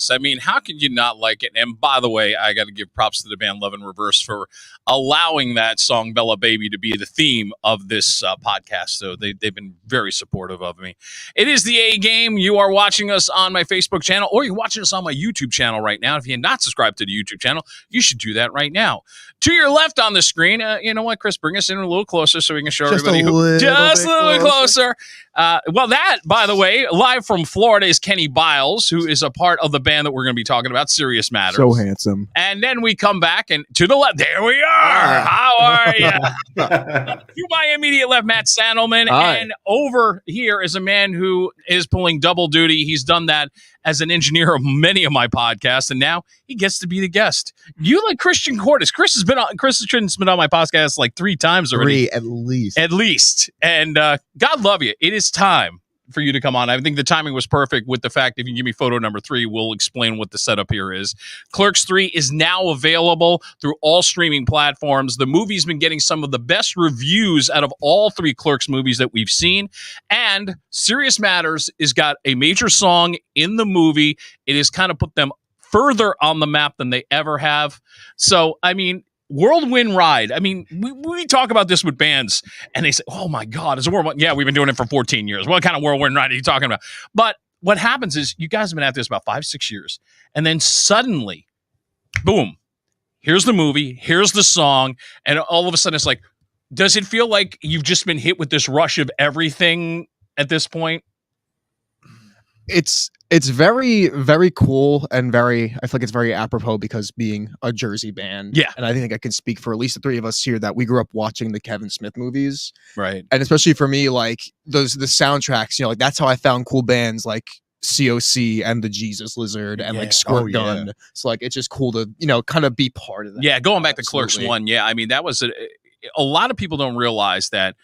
this. I mean, how could you not like it? And by the way, I got to give props to the band Love in Reverse for allowing that song Bella Baby to be the theme of this podcast. So they've been very supportive of me. It is the A Game. You are watching us on my Facebook channel, or you're watching us on my YouTube channel right now. If you're not subscribed to the YouTube channel, you should do that right now. To your left on the screen, you know what, Chris, bring us in a little closer so we can show everybody. Just a little bit closer. Well, that, by the way, live from Florida is Kenny Biles, who is a part of the band that we're going to be talking about, Serious Matters. So handsome. And then we come back, and to the left, there we are. How are you? To my immediate left, Matt Sandelman. Hi. And over here is a man who is pulling double duty. He's done that as an engineer of many of my podcasts, and now he gets to be the guest. You like Christian Cordes. Christian's been on my podcast like 3 times already. 3 at least. And God love you. It is time for you to come on. I think the timing was perfect with the fact, if you give me photo number 3, we'll explain what the setup here is. Clerks 3 is now available through all streaming platforms. The movie's been getting some of the best reviews out of all 3 Clerks movies that we've seen. And Serious Matters has got a major song in the movie. It has kind of put them further on the map than they ever have. So, I mean, whirlwind ride. I mean, we talk about this with bands, and they say, oh my God, it's a whirlwind. Yeah, we've been doing it for 14 years. What kind of whirlwind ride are you talking about? But what happens is you guys have been at this about 5-6 years, and then suddenly, boom, here's the movie, here's the song, and all of a sudden it's like, does it feel like you've just been hit with this rush of everything at this point? It's very, very cool, and I feel like it's very apropos because being a Jersey band. Yeah. And I think I can speak for at least the 3 of us here that we grew up watching the Kevin Smith movies. Right. And especially for me, like the soundtracks, like that's how I found cool bands like COC and the Jesus Lizard and like Squirt Gun. So like it's just cool to, kind of be part of that. Yeah, going back to Clerks 1. Yeah, I mean, that was a lot of people don't realize that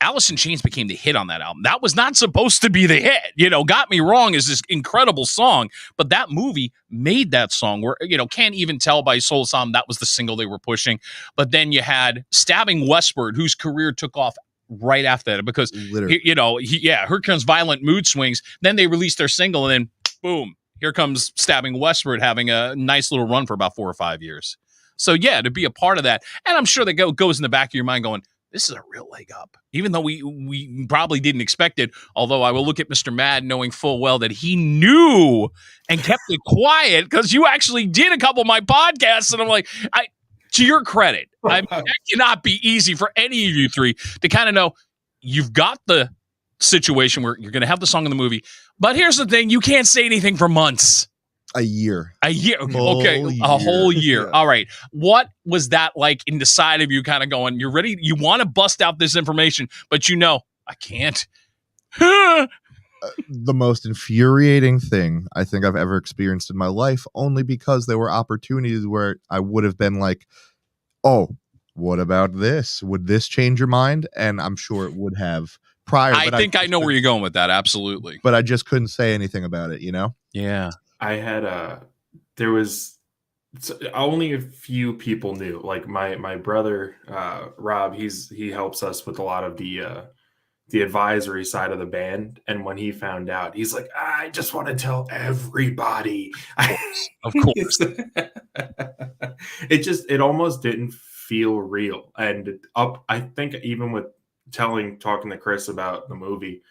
Alice in Chains became the hit on that album. That was not supposed to be the hit. Got Me Wrong is this incredible song, but that movie made that song where, Can't Even Tell by Soul Asylum, that was the single they were pushing. But then you had Stabbing Westward, whose career took off right after that because, here comes Violent Mood Swings. Then they released their single, and then boom, here comes Stabbing Westward having a nice little run for about 4 or 5 years. So yeah, to be a part of that. And I'm sure that goes in the back of your mind going, this is a real leg up, even though we probably didn't expect it. Although I will look at Mr. Madd knowing full well that he knew and kept it quiet because you actually did a couple of my podcasts. And I'm like, to your credit, I mean, that cannot be easy for any of you 3 to kind of know you've got the situation where you're going to have the song in the movie. But here's the thing. You can't say anything for months. A year. Okay. A whole year. Yeah. All right. What was that like in the side of you kind of going, you're ready, you want to bust out this information, but I can't. The most infuriating thing I think I've ever experienced in my life, only because there were opportunities where I would have been like, oh, what about this? Would this change your mind? And I'm sure it would have prior. I think I know where you're going with that. Absolutely. But I just couldn't say anything about it, Yeah. I had there was only a few people knew. Like my brother Rob, he helps us with a lot of the advisory side of the band. And when he found out, he's like, I just want to tell everybody. Of course. It almost didn't feel real. And I think even with talking to Chris about the movie,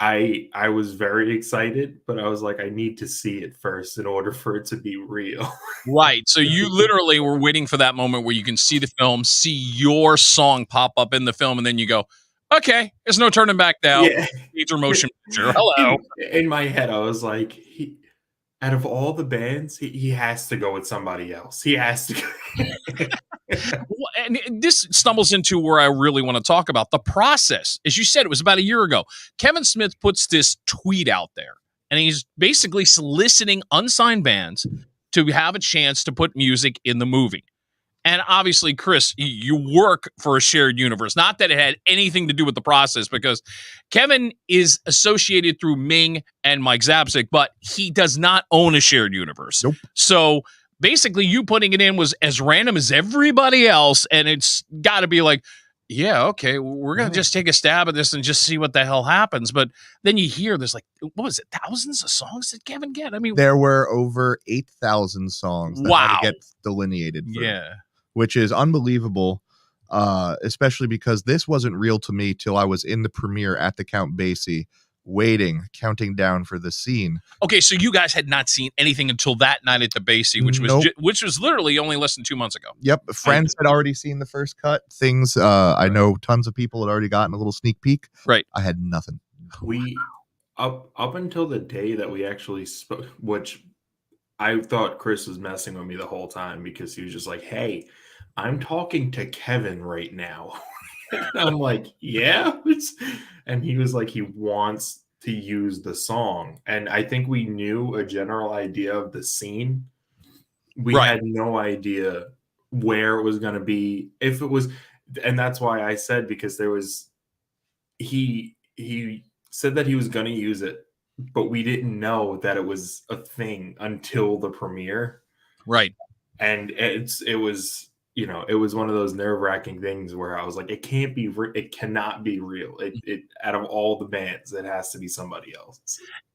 I was very excited, but I was like, I need to see it first in order for it to be real. Right. So you literally were waiting for that moment where you can see the film, see your song pop up in the film, and then you go, okay, there's no turning back now. Yeah. Major motion picture. Hello. In my head, I was like, out of all the bands, he has to go with somebody else. He has to go. And this stumbles into where I really want to talk about the process. As you said, it was about a year ago. Kevin Smith puts this tweet out there, and he's basically soliciting unsigned bands to have a chance to put music in the movie. And obviously, Chris, you work for a shared universe. Not that it had anything to do with the process, because Kevin is associated through Ming and Mike Zapsik, but he does not own a shared universe. Nope. So basically, you putting it in was as random as everybody else, and it's got to be like, yeah, okay, we're gonna just take a stab at this and just see what the hell happens. But then you hear there's like, what was it, thousands of songs that Kevin get? I mean, There were over 8,000 songs that had to get delineated for, yeah, which is unbelievable, especially because this wasn't real to me till I was in the premiere at the Count Basie, counting down for the scene. okay, so you guys had not seen anything until that night at the Basie, which was Nope. which was literally only less than 2 months ago. Yep, friends had already seen the first cut. Things I know tons of people had already gotten a little sneak peek. Right. I had nothing. We up until the day that we actually spoke, which I thought Criss was messing with me the whole time because he was just like, "Hey, I'm talking to Kevin right now." And I'm like, "Yeah," and he was like, he wants to use the song, and I think we knew a general idea of the scene. We Right. had no idea where it was going to be, if it was, and that's why I said, because there was, he said that he was going to use it, but we didn't know that it was a thing until the premiere. Right. And it was, you know, it was one of those nerve-wracking things where I was like, it can't be it cannot be real. It out of all the bands, it has to be somebody else.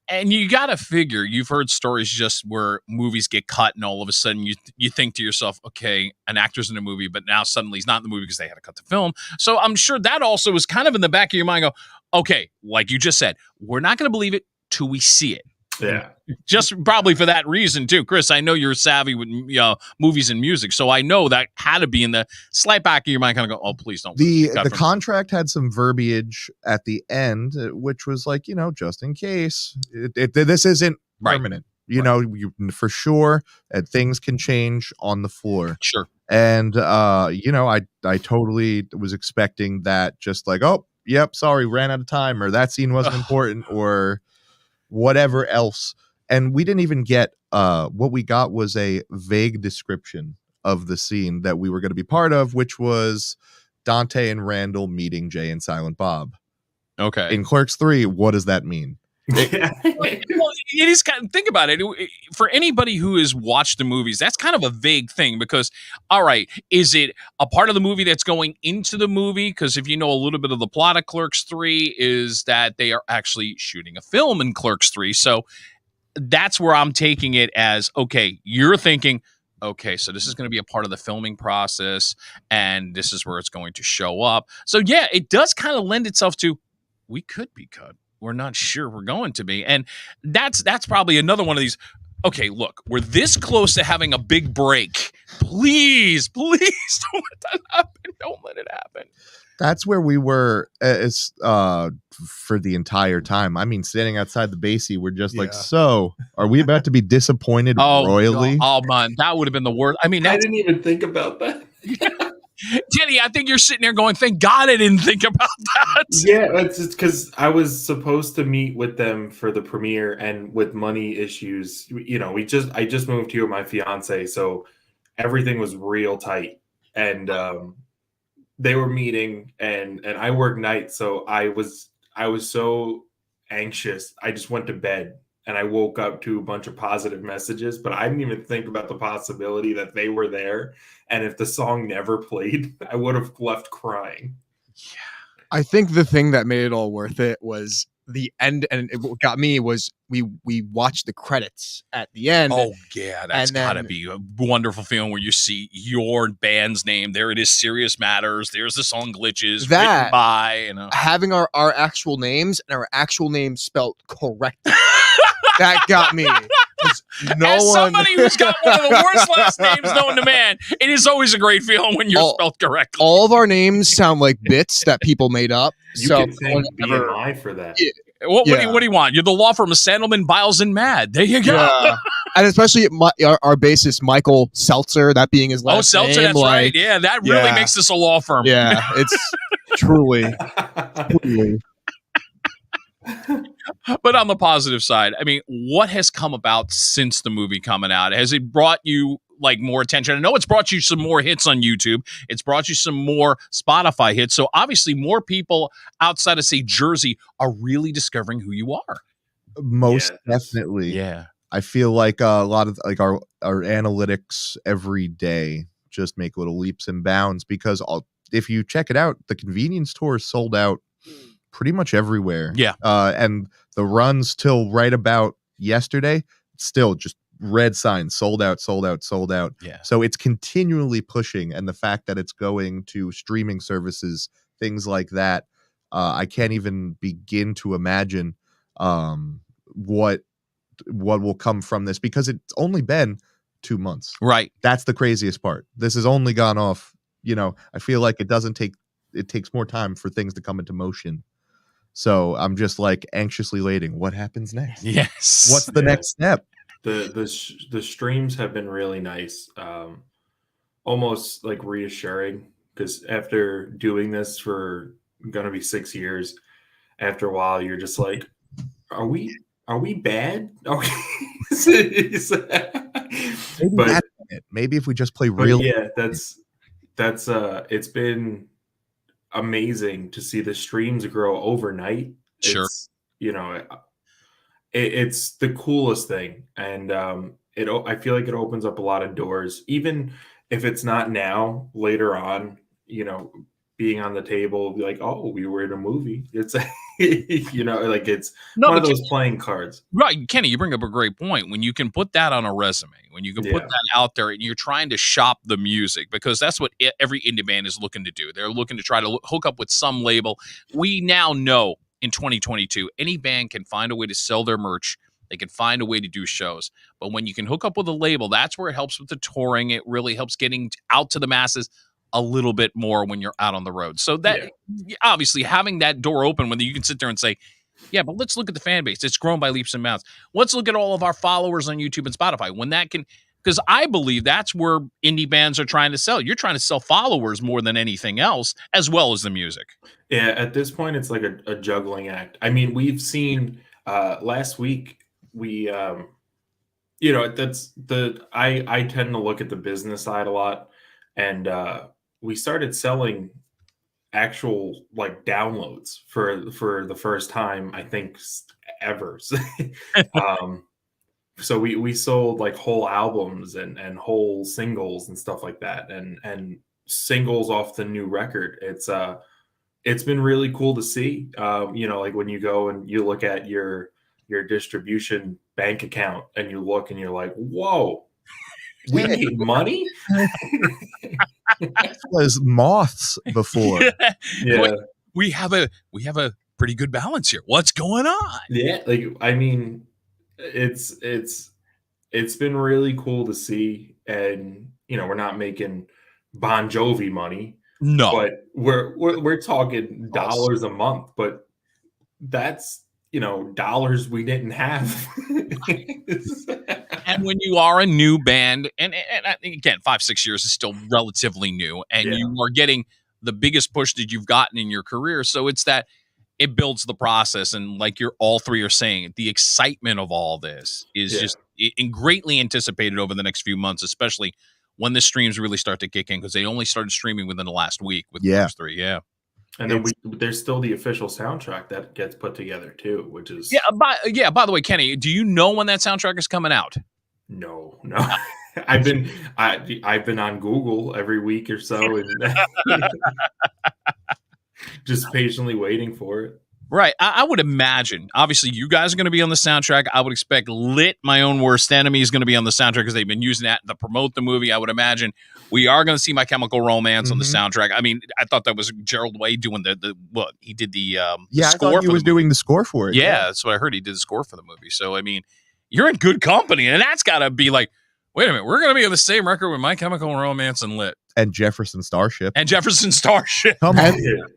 And you got to figure, you've heard stories just where movies get cut and all of a sudden you think to yourself, okay, an actor's in a movie, but now suddenly he's not in the movie because they had to cut the film. So I'm sure that also was kind of in the back of your mind, go, okay, like you just said, we're not going to believe it till we see it. Yeah. Just probably for that reason too. Criss, I know you're savvy with movies and music, so I know that had to be in the slight back of your mind, kind of go, oh, please don't. The contract had some verbiage at the end, which was like, you know, just in case. This isn't permanent. You know, for sure, things can change on the floor. Sure. And, you know, I totally was expecting that, just like, oh, yep, sorry, ran out of time, or that scene wasn't important, or whatever else. And we didn't even get, what we got was a vague description of the scene that we were going to be part of, which was Dante and Randall meeting Jay and Silent Bob. Okay. In Clerks 3, what does that mean? Well, it is kind of, think about it. For anybody who has watched the movies, that's kind of a vague thing because, all right, is it a part of the movie that's going into the movie? Because if you know a little bit of the plot of Clerks 3 is that they are actually shooting a film in Clerks 3. So that's where I'm taking it as, okay, you're thinking, okay, so this is going to be a part of the filming process and this is where it's going to show up. So yeah, it does kind of lend itself to, we could be cut. We're not sure we're going to be. And that's probably another one of these, okay, look, we're this close to having a big break. Please don't let that happen. Don't let it happen. That's where we were for the entire time. I mean, standing outside the Basie, we're just like, so are we about to be disappointed royally? Oh man, that would have been the worst. I mean, I didn't even think about that. Jenny, I think you're sitting there going, thank God I didn't think about that. Yeah, it's because I was supposed to meet with them for the premiere, and with money issues, you know, I just moved here with my fiance, so everything was real tight. And they were meeting, and I work nights, so I was so anxious. I just went to bed. And I woke up to a bunch of positive messages, but I didn't even think about the possibility that they were there. And if the song never played, I would have left crying. Yeah. I think the thing that made it all worth it was the end, and what got me was we watched the credits at the end. Oh yeah, that's gotta be a wonderful feeling where you see your band's name. There it is, Serious Matters. There's the song Glitches, written by, you know, having our actual names and our actual names spelled correctly. That got me. As somebody who's got one of the worst last names known to man, it is always a great feeling when you're spelled correctly. All of our names sound like bits that people made up. You can thank BMI for that. Yeah. What do you want? You're the law firm of Sandelman, Biles, and Madd. There you go. Yeah. And especially our bassist, Michael Seltzer, that being his last name. Oh, Seltzer, that's right. Yeah, that really makes this a law firm. Yeah, it's truly. But on the positive side, I mean, what has come about since the movie coming out? Has it brought you like more attention? I know it's brought you some more hits on YouTube. It's brought you some more Spotify hits. So obviously more people outside of, say, Jersey are really discovering who you are. Most definitely. Yeah. I feel like a lot of like our analytics every day just make little leaps and bounds because if you check it out, the convenience stores sold out pretty much everywhere. Yeah. And the runs till right about yesterday, still just red signs, sold out, sold out, sold out. Yeah. So it's continually pushing, and the fact that it's going to streaming services, things like that, I can't even begin to imagine what will come from this, because it's only been 2 months. Right. That's the craziest part. This has only gone off, I feel like it takes more time for things to come into motion. So I'm just like anxiously waiting. What happens next? Yes. What's the next step? The streams have been really nice, almost like reassuring, because after doing this for gonna be 6 years, after a while you're just like, are we bad? Maybe if we just play real. Yeah, that's it's been amazing to see the streams grow overnight. Sure. It's, it's the coolest thing, and I feel like it opens up a lot of doors, even if it's not now, later on, being on the table, be like, oh, we were in a movie. It's like it's one of those playing cards. Right, Kenny, you bring up a great point. When you can put that on a resume, when you can put that out there, and you're trying to shop the music, because that's what every indie band is looking to do. They're looking to try to hook up with some label. We now know in 2022, any band can find a way to sell their merch. They can find a way to do shows. But when you can hook up with a label, that's where it helps with the touring. It really helps getting out to the masses a little bit more when you're out on the road. So that obviously having that door open, when you can sit there and say, yeah, but let's look at the fan base. It's grown by leaps and bounds. Let's look at all of our followers on YouTube and Spotify. When that can, because I believe that's where indie bands are trying to sell. You're trying to sell followers more than anything else, as well as the music. Yeah, at this point, it's like a juggling act. I mean, we've seen last week, we, I tend to look at the business side a lot, and we started selling actual like downloads for the first time, I think, ever. So we sold like whole albums and whole singles and stuff like that, and singles off the new record. It's been really cool to see. Like when you go and you look at your distribution bank account and you look and you're like, whoa, we need money. It was moths before. Yeah. We have a pretty good balance here. What's going on? Yeah, like I mean, it's been really cool to see, and we're not making Bon Jovi money. No, but we're talking dollars a month, but that's dollars we didn't have. And when you are a new band, and again, 5-6 years is still relatively new, and you are getting the biggest push that you've gotten in your career, so it's that it builds the process, and like you're all three are saying, the excitement of all this is just greatly anticipated over the next few months, especially when the streams really start to kick in, because they only started streaming within the last week with Clerks III. Yeah. And then there's still the official soundtrack that gets put together too, which is By the way, Kenny, do you know when that soundtrack is coming out? No. I've been on Google every week or so, and just patiently waiting for it. Right. I would imagine, obviously, you guys are going to be on the soundtrack. I would expect Lit, My Own Worst Enemy, is going to be on the soundtrack because they've been using that to promote the movie. I would imagine we are going to see My Chemical Romance on the soundtrack. I mean, I thought that was Gerald Way doing he did the I thought he was doing the score for it. Yeah, that's what I heard. He did the score for the movie. So, I mean, you're in good company, and that's got to be like, wait a minute, we're going to be on the same record with My Chemical Romance and Lit. And Jefferson Starship. Come on.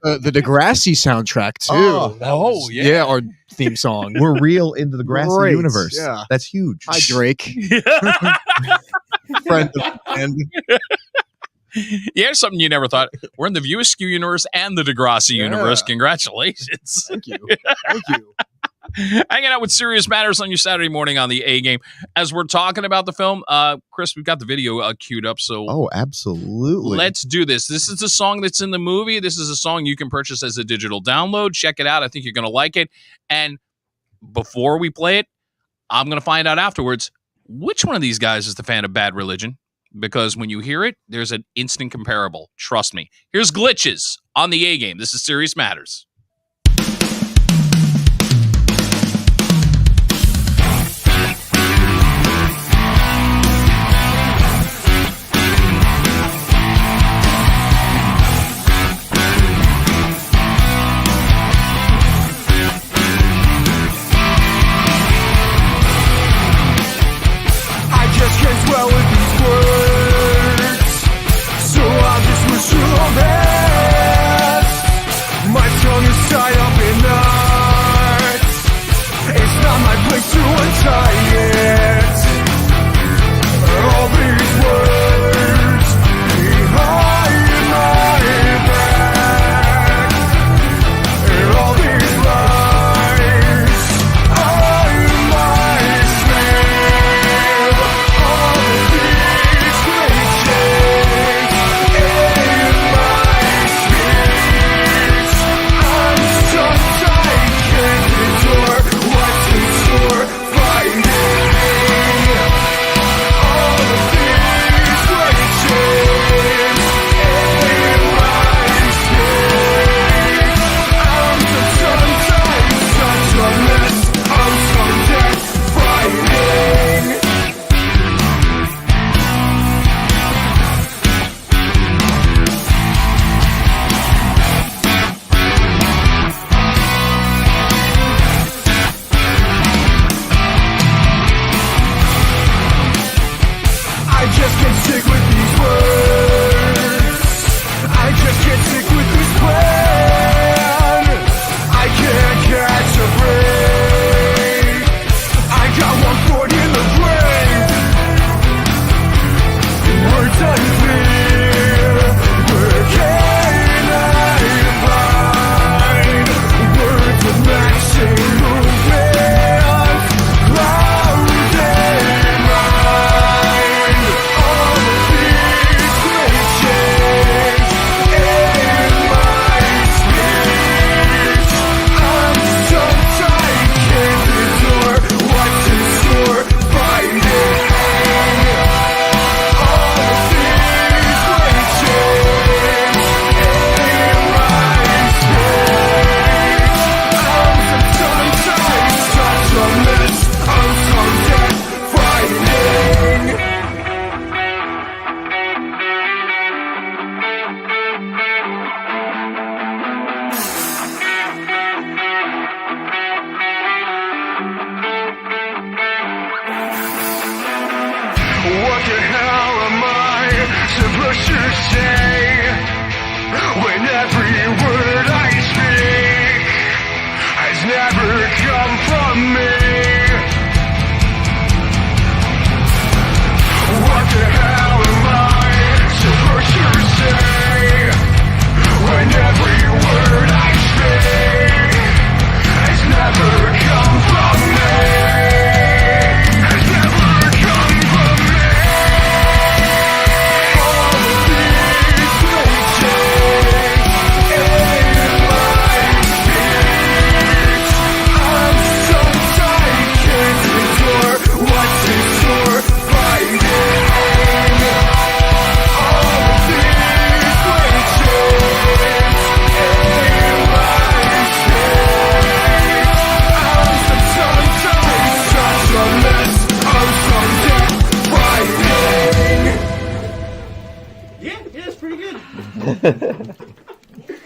The Degrassi soundtrack, too. Oh, yeah. Yeah, our theme song. We're real into the Degrassi universe. Yeah. That's huge. Hi, Drake. Friend of the band. Yeah, something you never thought. We're in the View Askew universe and the Degrassi universe. Congratulations. Thank you. Thank you. Hanging out with Serious Matters on your Saturday morning on the A Game. As we're talking about the film, Chris, we've got the video queued up. So, absolutely. Let's do this. This is the song that's in the movie. This is a song you can purchase as a digital download. Check it out. I think you're going to like it. And before we play it, I'm going to find out afterwards which one of these guys is the fan of Bad Religion. because when you hear it, there's an instant comparable. Trust me. Here's Glitches on the A Game. This is Serious Matters.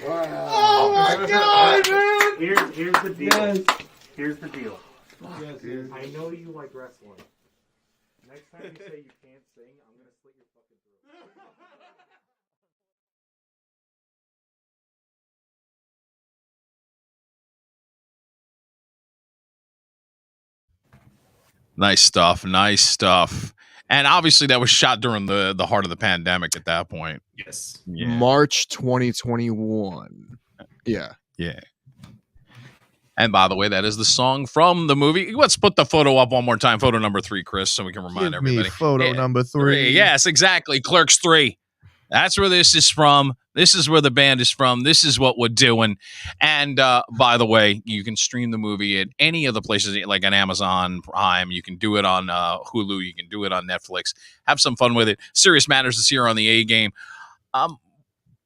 Oh my god, man! Here's the deal. Yes. Here's the deal. Yes, yes. I know you like wrestling. Next time you say you can't sing, I'm gonna slit your fucking throat. Nice stuff. Nice stuff. And obviously that was shot during the heart of the pandemic at that point. Yes. Yeah. March 2021. Yeah. Yeah. And by the way, that is the song from the movie. Let's put the photo up one more time. Photo number 3, Chris, so we can remind Give everybody. me photo number 3. Yes, exactly. Clerks 3. That's where this is from. This is where the band is from. This is what we're doing. And by the way, you can stream the movie at any of the places, like on Amazon Prime. You can do it on Hulu. You can do it on Netflix. Have some fun with it. Serious Matters is here on the A Game.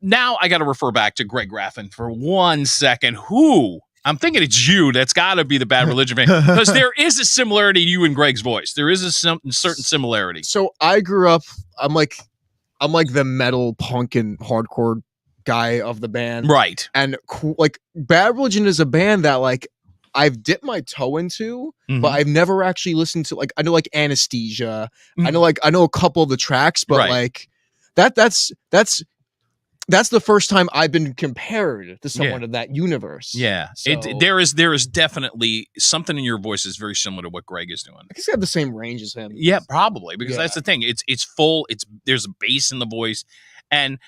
Now I got to refer back to Greg Graffin for 1 second. Who? I'm thinking it's you. That's got to be the Bad Religion fan, because there is a similarity to you and Greg's voice. There is a certain similarity. So I grew up. I'm like the metal, punk, and hardcore guy of the band, Right. and like Bad Religion is a band that like I've dipped my toe into, but I've never actually listened to. Like I know like Anesthesia. I know a couple of the tracks, but like that's the first time I've been compared to someone of that universe. Yeah, So, there is definitely something in your voice is very similar to what Greg is doing. I guess I have the same range as him. Yeah, probably, because that's the thing. It's full. There's a bass in the voice, and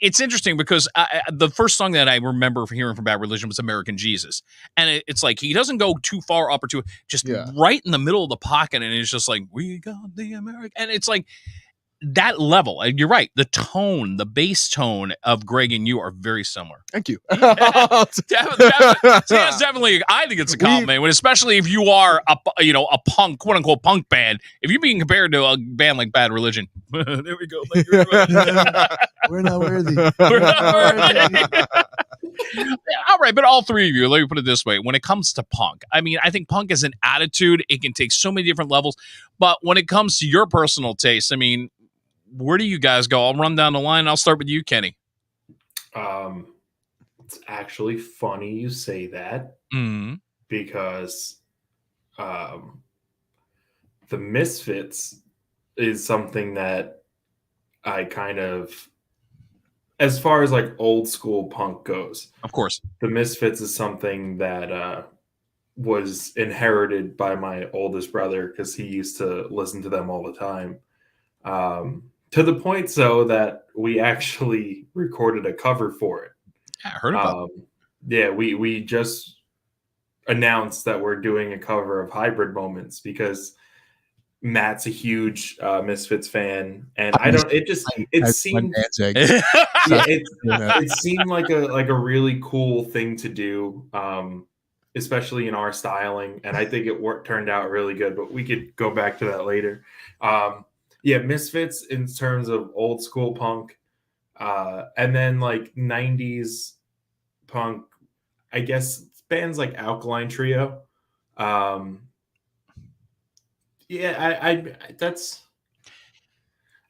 it's interesting because the first song that I remember hearing from Bad Religion was American Jesus, and it's like he doesn't go too far up or too just right in the middle of the pocket, and it's just like we got the American, and it's like. That level, and you're right. The tone, the bass tone of Greg and you are very similar. Thank you. Definitely, I think it's a compliment, especially if you are a punk, quote unquote punk band. If you're being compared to a band like Bad Religion, there we go. We're not worthy. We're not worthy. All right, but all three of you, let me put it this way. When it comes to punk, I mean, I think punk is an attitude. It can take so many different levels. But when it comes to your personal taste, I mean, where do you guys go? I'll run down the line. I'll start with you, Kenny. It's actually funny you say that because the Misfits is something that I kind of, as far as like old school punk goes, of course, the Misfits is something that was inherited by my oldest brother because he used to listen to them all the time. To the point so that we actually recorded a cover for it. I heard about it. Yeah, we just announced that we're doing a cover of Hybrid Moments because Matt's a huge Misfits fan, and it seemed like a really cool thing to do, especially in our styling, and I think it turned out really good. But we could go back to that later. Yeah, Misfits in terms of old school punk, and then like 90s punk, I guess bands like Alkaline Trio. I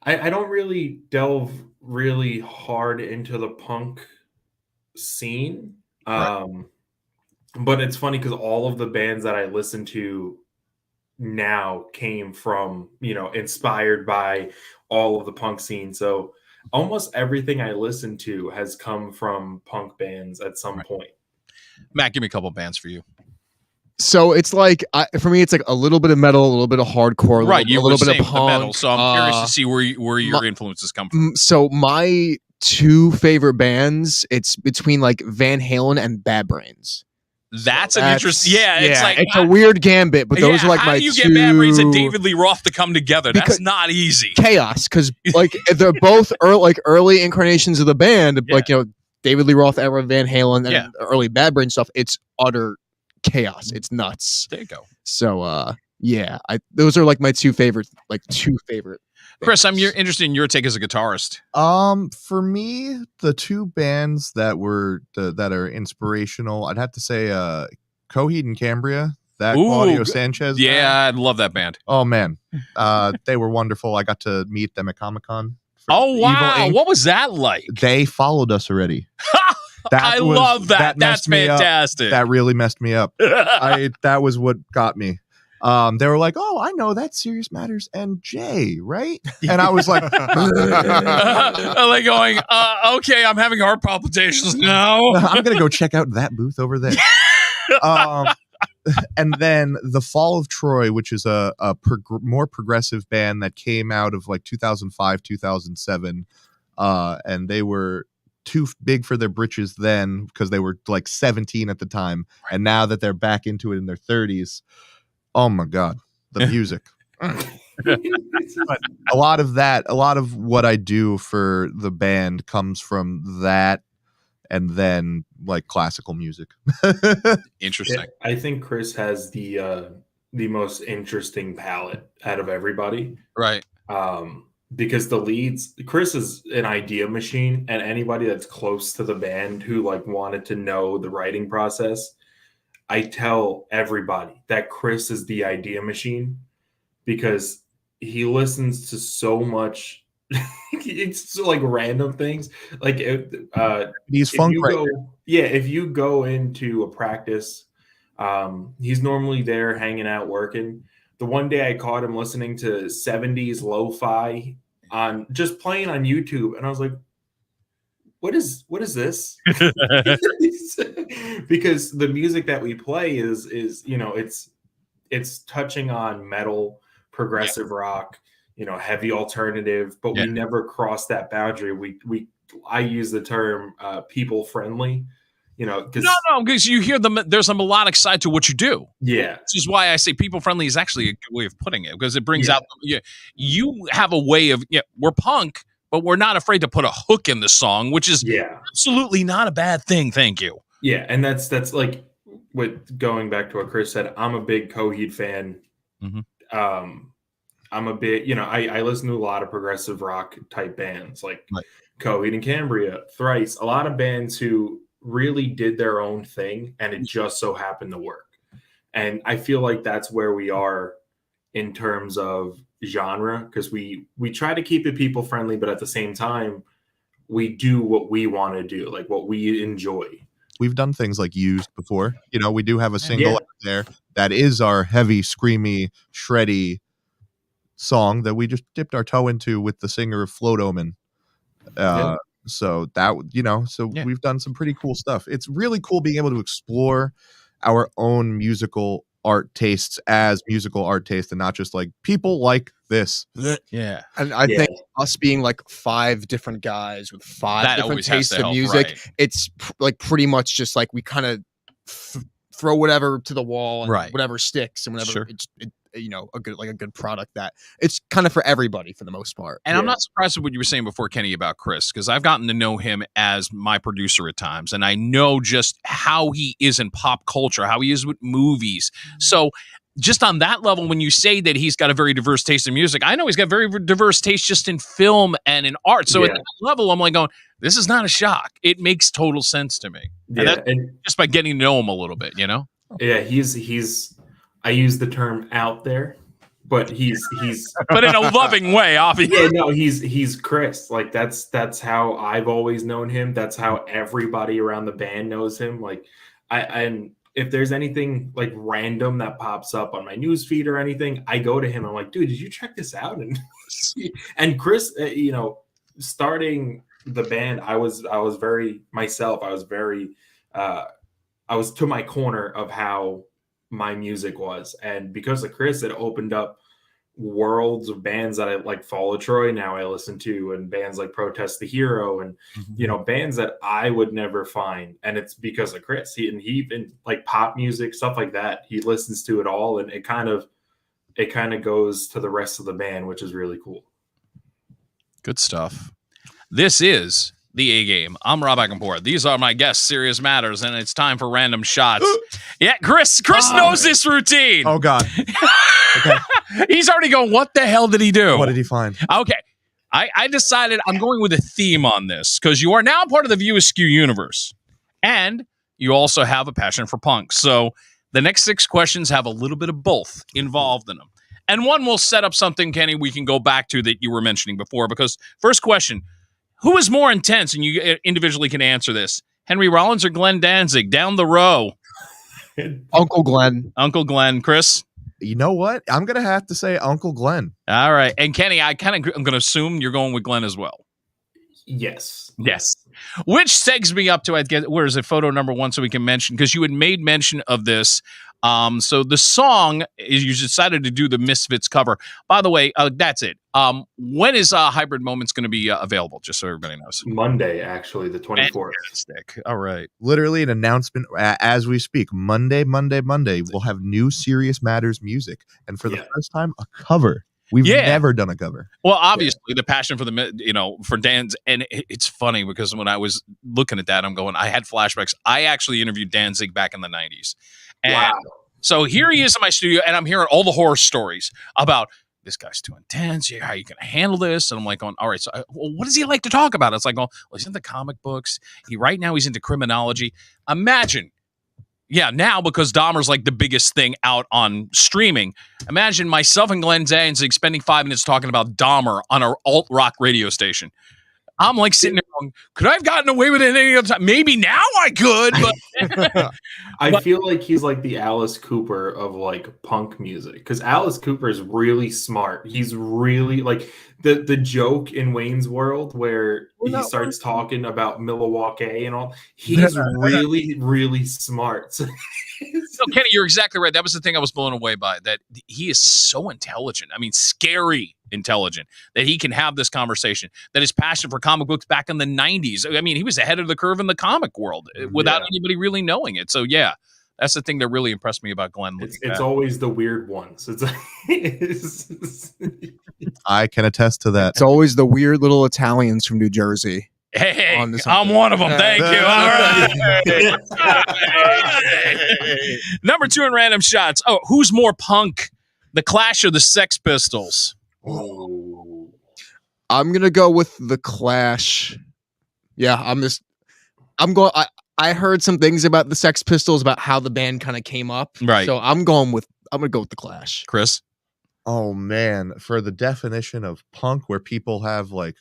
don't really delve really hard into the punk scene. But it's funny because all of the bands that I listen to now came from, inspired by all of the punk scene. So almost everything I listen to has come from punk bands at some point. Matt, give me a couple bands for you. So it's like, for me, it's like a little bit of metal, a little bit of hardcore, right? A little bit of punk. Metal, so I'm curious to see where your influences come from. So my two favorite bands, it's between like Van Halen and Bad Brains. That's an interesting. Yeah, it's like it's a weird gambit, but those are like my two. How do you get Bad Brains and David Lee Roth to come together? That's not easy. Chaos, because like they're both early incarnations of the band, like David Lee Roth era, Van Halen, and early Bad Brains stuff. It's utter chaos. It's nuts. There you go. So those are like my two favorite. Chris, I'm interested in your take as a guitarist. For me, the two bands that were that are inspirational, I'd have to say Coheed and Cambria. That Claudio Sanchez. Yeah, I love that band. Oh man, they were wonderful. I got to meet them at Comic-Con. Oh wow, what was that like? They followed us already. I love that. That's fantastic. That really messed me up. That was what got me. They were like, "Oh, I know that's Serious Matters and Jay, right?" And I was like, "Are they going? Okay, I'm having heart palpitations now. I'm gonna go check out that booth over there." And then the Fall of Troy, which is a more progressive band that came out of like 2005, 2007, and they were too big for their britches then because they were like 17 at the time, and now that they're back into it in their 30s. Oh my God, the music. But a lot of what I do for the band comes from that, and then like classical music. Interesting. I think Criss has the most interesting palette out of everybody. Right. Because the leads, Criss is an idea machine, and anybody that's close to the band who like wanted to know the writing process, I tell everybody that Criss is the idea machine because he listens to so much. It's so, like random things. Like He's funk right. if you go into a practice, he's normally there hanging out working. The one day I caught him listening to 70s lo-fi on just playing on YouTube, and I was like, what is this? Because the music that we play is it's touching on metal, progressive rock, heavy alternative, but we never cross that boundary. I use the term people friendly. Because you hear there's a melodic side to what you do. Yeah. Which is why I say people friendly is actually a good way of putting it, because it brings out, you have a way of, we're punk, but we're not afraid to put a hook in the song, which is absolutely not a bad thing. Thank you. Yeah. And that's like with going back to what Criss said, I'm a big Coheed fan. Mm-hmm. I'm a bit, I listen to a lot of progressive rock type bands like Coheed and Cambria, Thrice, a lot of bands who really did their own thing, and it just so happened to work. And I feel like that's where we are in terms of genre, because we try to keep it people friendly, but at the same time we do what we want to do, like what we enjoy. We've done things like Used before. We do have a single out there that is our heavy, screamy, shreddy song that we just dipped our toe into with the singer of Float Omen. So that, we've done some pretty cool stuff. It's really cool being able to explore our own musical art tastes as musical art tastes, and not just like people like this. Yeah. And I think us being like 5 different guys with 5 different tastes of music, it's like pretty much just like we kind of throw whatever to the wall and whatever sticks and whatever it's a good product that it's kind of for everybody for the most part. And I'm not surprised with what you were saying before, Kenny, about Criss, because I've gotten to know him as my producer at times, and I know just how he is in pop culture, how he is with movies. So just on that level, when you say that he's got a very diverse taste in music, I know he's got very diverse taste just in film and in art. So at that level, I'm like going, this is not a shock. It makes total sense to me. And just by getting to know him a little bit, Yeah, he's I use the term out there, but he's but in a loving way, obviously. Yeah, no, he's Criss. Like that's how I've always known him. That's how everybody around the band knows him. Like and if there's anything like random that pops up on my news feed or anything, I go to him. I'm like, dude, did you check this out? And Criss, starting the band, I was very myself. I was to my corner of how my music was, and because of Criss, it opened up worlds of bands that I like. Fall of Troy now I listen to, and bands like Protest the Hero, and bands that I would never find, and it's because of Criss. He even like pop music, stuff like that, he listens to it all, and it kind of goes to the rest of the band, which is really cool. Good stuff. This is the A Game. I'm Rob Acampora. These are my guests, Serious Matters, and it's time for random shots. Criss knows this routine. Oh God. Okay. He's already going, what the hell did he do? What did he find? Okay. I decided I'm going with a theme on this, because you are now part of the View Askew universe, and you also have a passion for punk. So the next 6 questions have a little bit of both involved in them. And one will set up something, Kenny, we can go back to that you were mentioning before, because first question, who is more intense? And you individually can answer this. Henry Rollins or Glenn Danzig? Down the row. Uncle Glenn. Uncle Glenn. Criss? You know what? I'm going to have to say Uncle Glenn. All right. And Kenny, I'm going to assume you're going with Glenn as well. Yes. Which segs me up to, I guess, where is it, photo number 1, so we can mention, because you had made mention of this. So the song is, you decided to do the Misfits cover. By the way, that's it. When is Hybrid Moments going to be available? Just so everybody knows. Monday, actually, the 24th. Fantastic. All right. Literally an announcement as we speak. Monday. We'll have new Serious Matters music, and for the first time, a cover We've Yeah. never done a cover. Well, obviously, the passion for for Dan's, and it's funny because when I was looking at that, I'm going, I had flashbacks. I actually interviewed Danzig back in the 90s. And Wow. so here he is in my studio, and I'm hearing all the horror stories about this guy's too intense. How are you going to handle this? And I'm like, going, all right, so what does he like to talk about? It's like, well, he's into comic books. Right now he's into criminology. Imagine. Yeah, now because Dahmer's like the biggest thing out on streaming. Imagine myself and Glenn Danzig spending 5 minutes talking about Dahmer on our alt rock radio station. I'm like sitting there going, could I have gotten away with it any other time? Maybe now I could, but I feel like he's like the Alice Cooper of like punk music, because Alice Cooper is really smart. He's really like the joke in Wayne's World where he starts talking about Milwaukee and all. He's really, really smart. No, Kenny, you're exactly right. That was the thing I was blown away by, that he is so intelligent. I mean, scary intelligent, that he can have this conversation, that his passion for comic books back in the 90s. I mean, he was ahead of the curve in the comic world without anybody really knowing it. So, yeah, that's the thing that really impressed me about Glenn. It's always the weird ones. I can attest to that. It's always the weird little Italians from New Jersey. Hey, On to I'm something. one of them. Thank you. All right. Number 2 in random shots. Oh, who's more punk, the Clash or the Sex Pistols? Oh. I'm gonna go with the Clash. Yeah, I'm going. I heard some things about the Sex Pistols, about how the band kind of came up. Right. So I'm gonna go with the Clash. Chris? Oh man, for the definition of punk, where people have like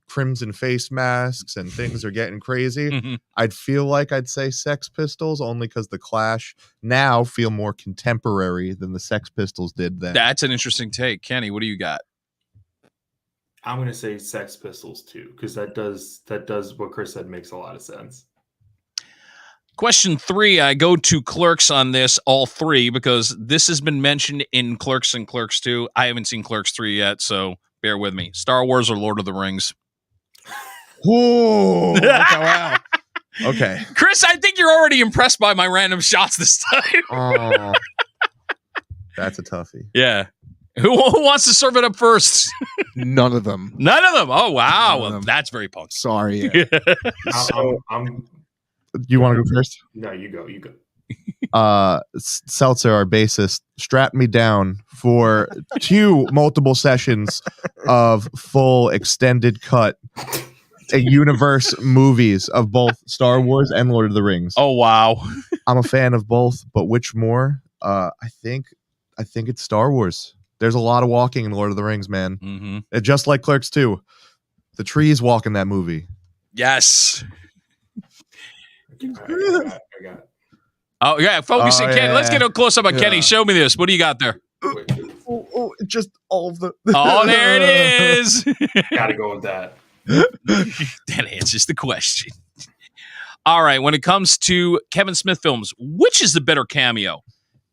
crimson face masks and things are getting crazy, I'd feel like I'd say Sex Pistols, only because the Clash now feel more contemporary than the Sex Pistols did then. That's an interesting take. Kenny, what do you got? I'm gonna say Sex Pistols too, because that does what Chris said makes a lot of sense. Question 3, I go to Clerks on this, all 3, because this has been mentioned in Clerks and Clerks 2. I haven't seen Clerks 3 yet, so bear with me. Star Wars or Lord of the Rings? Whoa! Okay, wow. Okay. Chris, I think you're already impressed by my random shots this time. Oh, that's a toughie. Yeah. Who wants to serve it up first? None of them. None of them. Oh, wow. None of Well, them. that's very punk. Sorry. Yeah. I'm You want to go first? no, you go. Seltzer, our bassist, strapped me down for 2 multiple sessions of full extended cut universe movies of both Star Wars and Lord of the Rings. Oh, wow. I'm a fan of both, but which more? I think it's Star Wars. There's a lot of walking in Lord of the Rings, man. Mm-hmm. Just like Clerks 2. The trees walk in that movie. Yes. I got it. Oh, yeah. Focusing, Oh, Kenny. yeah. Let's get a close up on Kenny. Show me this. What do you got there? Oh, just all of the. Oh, there it is. Gotta go with that. That answers the question. All right. When it comes to Kevin Smith films, which is the better cameo?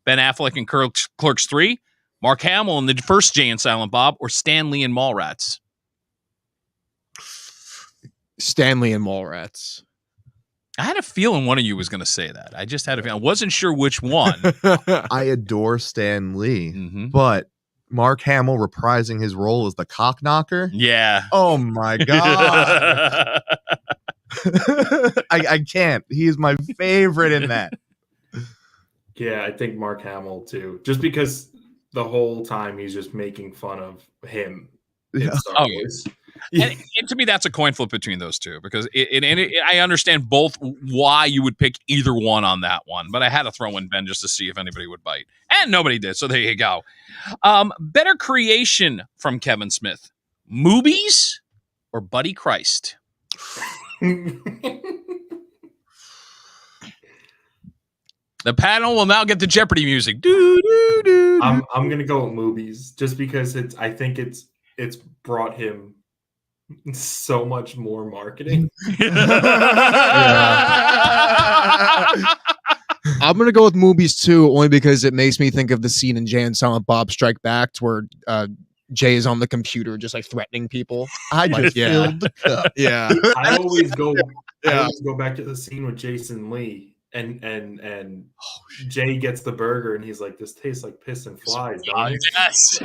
Ben Affleck in Clerks 3, Mark Hamill in the first Jay and Silent Bob, or Stan Lee in Mallrats? Stanley and Mallrats. I had a feeling one of you was going to say that. I just had a feeling. I wasn't sure which one. I adore Stan Lee, Mm-hmm. but Mark Hamill reprising his role as the cock knocker. Yeah. Oh my god. I can't. He is my favorite in that. Yeah, I think Mark Hamill too. Just because the whole time he's just making fun of him. in Yeah. Star Oh, Wars. And to me, that's a coin flip between those two, because I understand both why you would pick either one on that one, but I had to throw in Ben just to see if anybody would bite, and nobody did. So there you go. Better creation from Kevin Smith: movies or Buddy Christ? The panel will now get the Jeopardy music. I'm gonna go with movies just because I think it's brought him so much more marketing. I'm gonna go with movies too, only because it makes me think of the scene in Jay and Silent Bob Strike Back, where Jay is on the computer just like threatening people. I just yeah. filled the cup. Yeah. I always go back to the scene with Jason Lee and Jay gets the burger and he's like, "This tastes like piss and flies." Don't it?" Yes.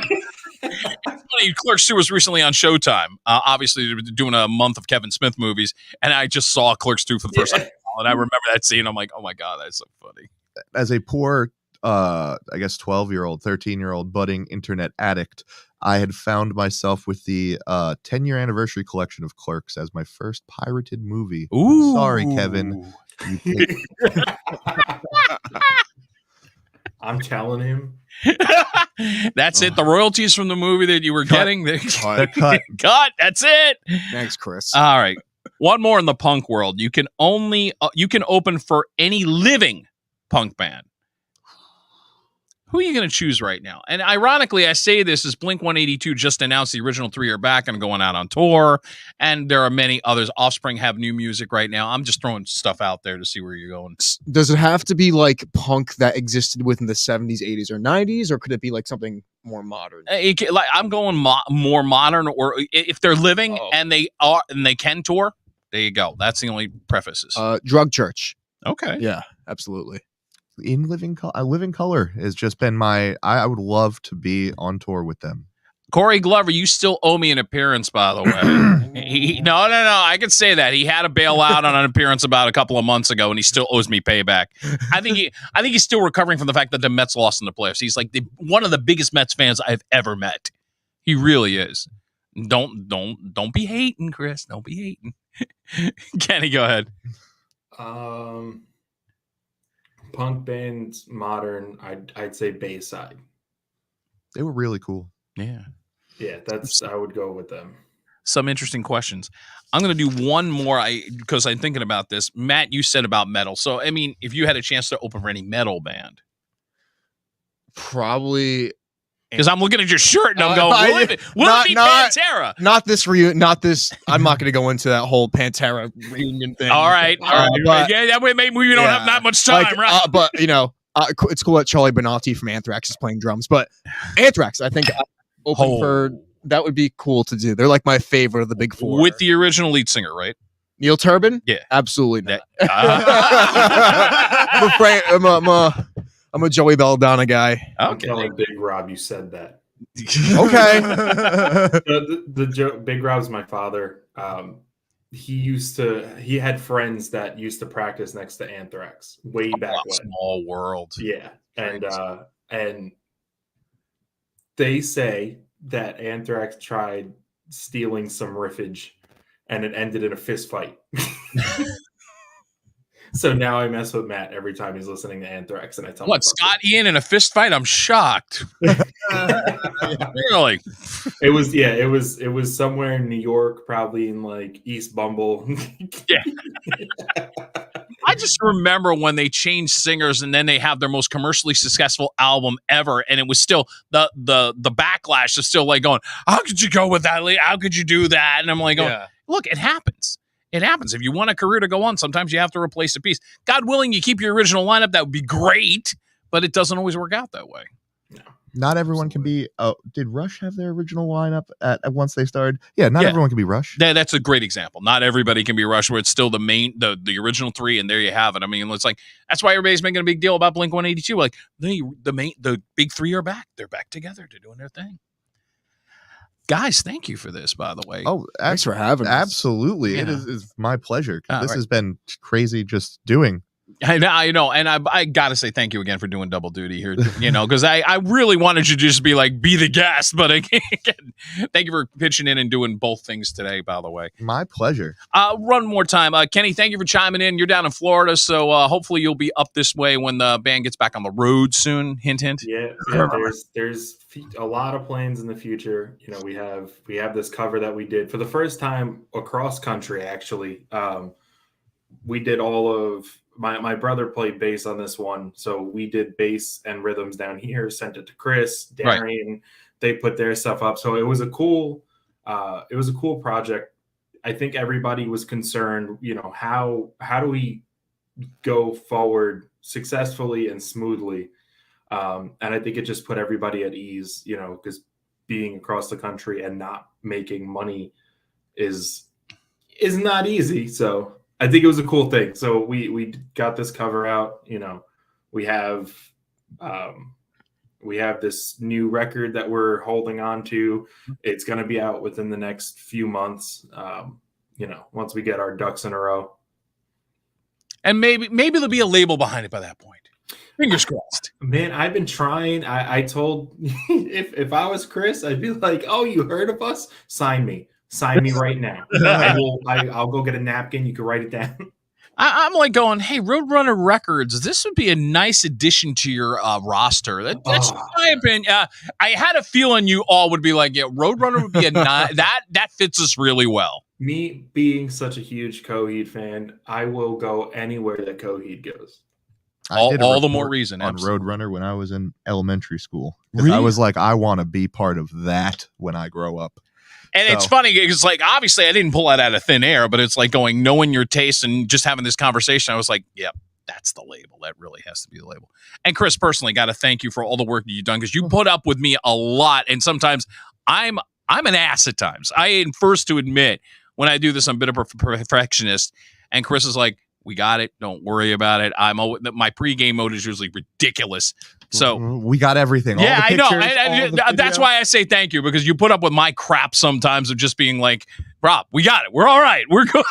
Funny, Clerks 2 was recently on Showtime. Obviously, they're doing a month of Kevin Smith movies, and I just saw Clerks 2 for the first time. And I remember that scene. I'm like, oh my God, that's so funny. As a poor, I guess 12-year-old, 13-year-old budding internet addict, I had found myself with the 10-year anniversary collection of Clerks as my first pirated movie. Ooh. Sorry, Kevin. You paid- I'm telling him. That's it. The royalties from the movie that you were getting. They're cut. Cut. That's it. Thanks, Chris. All right. One more in the punk world. You can open for any living punk band. Who are you going to choose right now? And ironically, I say this as Blink-182 just announced the original 3 are back and going out on tour, and there are many others. Offspring have new music right now. I'm just throwing stuff out there to see where you're going. Does it have to be like punk that existed within the 70s, 80s, or 90s, or could it be like something more modern? I'm going more modern, or if they're living and they can tour, there you go. That's the only prefaces. Drug Church. Okay. Yeah, absolutely. In Living Color has just been I would love to be on tour with them. Corey Glover, you still owe me an appearance, by the way. No. I could say that he had to bail out on an appearance about a couple of months ago, and he still owes me payback. I think he's still recovering from the fact that the Mets lost in the playoffs. He's like one of the biggest Mets fans I've ever met. He really is. Don't be hating, Chris. Don't be hating. Kenny, go ahead. Punk bands, modern. I'd say Bayside. They were really cool. Yeah, I would go with them. Some interesting questions. I'm going to do one more because I'm thinking about this. Matt, you said about metal. So, I mean, if you had a chance to open for any metal band. Probably. Because I'm looking at your shirt and I'm going, will it be Pantera? Not this reunion. Not this. I'm not going to go into that whole Pantera reunion thing. All right. But, yeah, that way maybe we don't have that much time, right? But, it's cool that Charlie Benanti from Anthrax is playing drums. But Anthrax, I think, open for that would be cool to do. They're like my favorite of the big four. With the original lead singer, right? Neil Turbin? Yeah. Absolutely not. I'm a Joey Belladonna guy. Okay. I'm telling Big Rob you said that. Okay. Big Rob's my father. He had friends that used to practice next to Anthrax way back when. Small world. Yeah. And they say that Anthrax tried stealing some riffage and it ended in a fist fight. So now I mess with Matt every time he's listening to Anthrax, and I tell him Scott Ian in a fist fight? I'm shocked. Really? It was somewhere in New York, probably in like East Bumble. Yeah. I just remember when they changed singers and then they have their most commercially successful album ever, and it was still the backlash is still like going, how could you go with that? How could you do that? And I'm like, look, it happens. It happens. If you want a career to go on, sometimes you have to replace a piece. God willing, you keep your original lineup. That would be great, but it doesn't always work out that way. No. Not everyone can be. Did Rush have their original lineup at once they started? Yeah, not everyone can be Rush. That's a great example. Not everybody can be Rush, where it's still the original 3, and there you have it. I mean, it's like that's why everybody's making a big deal about Blink-182. Like the big 3 are back. They're back together. They're doing their thing. Guys, thank you for this, by the way. Oh, thanks for having us. Absolutely. Yeah. It is my pleasure. This right. has been crazy just doing. I know, and I gotta say thank you again for doing double duty here. Because I really wanted you to just be the guest, but again, thank you for pitching in and doing both things today. By the way, my pleasure. One more time, Kenny. Thank you for chiming in. You're down in Florida, so hopefully you'll be up this way when the band gets back on the road soon. Hint, hint. Yeah. There's a lot of plans in the future. We have this cover that we did for the first time across country. Actually, we did all of. My brother played bass on this one, so we did bass and rhythms down here, sent it to Chris, Darian. Right. They put their stuff up. So it was a cool project. I think everybody was concerned, how do we go forward successfully and smoothly? And I think it just put everybody at ease, because being across the country and not making money is not easy. So I think it was a cool thing. So we got this cover out. We have we have this new record that we're holding on to. It's going to be out within the next few months. Once we get our ducks in a row. And maybe there'll be a label behind it by that point. Fingers crossed. Man, I've been trying. I told if I was Criss, I'd be like, "Oh, you heard of us? Sign me right now. I'll go get a napkin. You can write it down." I'm like going, hey, Roadrunner Records, this would be a nice addition to your roster. That's my opinion. I had a feeling you all would be like, yeah, Roadrunner would be that fits us really well. Me being such a huge Coheed fan, I will go anywhere that Coheed goes. All the more reason. On absolutely. Roadrunner when I was in elementary school. Really? I was like, I want to be part of that when I grow up. And it's funny because, like, obviously I didn't pull that out of thin air, but it's like knowing your taste and just having this conversation. I was like, yep, that's the label. That really has to be the label. And Criss, personally, got to thank you for all the work that you've done because you put up with me a lot. And sometimes I'm an ass at times. I am first to admit when I do this, I'm a bit of a perfectionist. And Criss is like, we got it. Don't worry about it. My pregame mode is usually ridiculous. So we got everything. Yeah, all the I pictures, know. That's why I say thank you, because you put up with my crap sometimes of just being like, Rob, we got it. We're all right. We're good.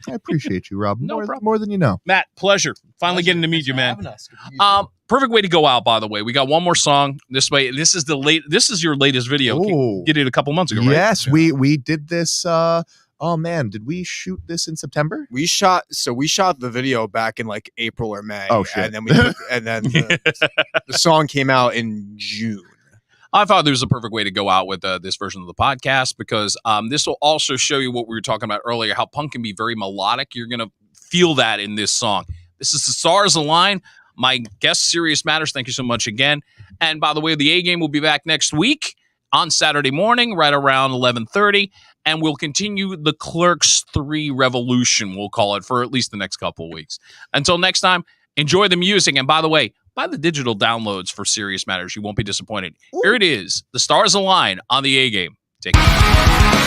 I appreciate you, Rob. No problem. More than you know. Matt, pleasure. Finally getting to meet you, man. Perfect way to go out, by the way. We got one more song this way. This is your latest video. Ooh. You did it a couple months ago, right? Yes, we did this. Oh man, did we shoot this in September? We shot the video back in like April or May. Oh shit! And then the song came out in June. I thought there was a perfect way to go out with this version of the podcast because this will also show you what we were talking about earlier, how punk can be very melodic. You're going to feel that in this song. This is The Stars Align. My guest, Serious Matters, thank you so much again. And by the way, the A-Game will be back next week on Saturday morning, right around 11:30. And we'll continue the Clerks III revolution, we'll call it, for at least the next couple of weeks. Until next time, enjoy the music. And by the way, buy the digital downloads for Serious Matters. You won't be disappointed. Here it is. The Stars Align on the A-Game. Take care.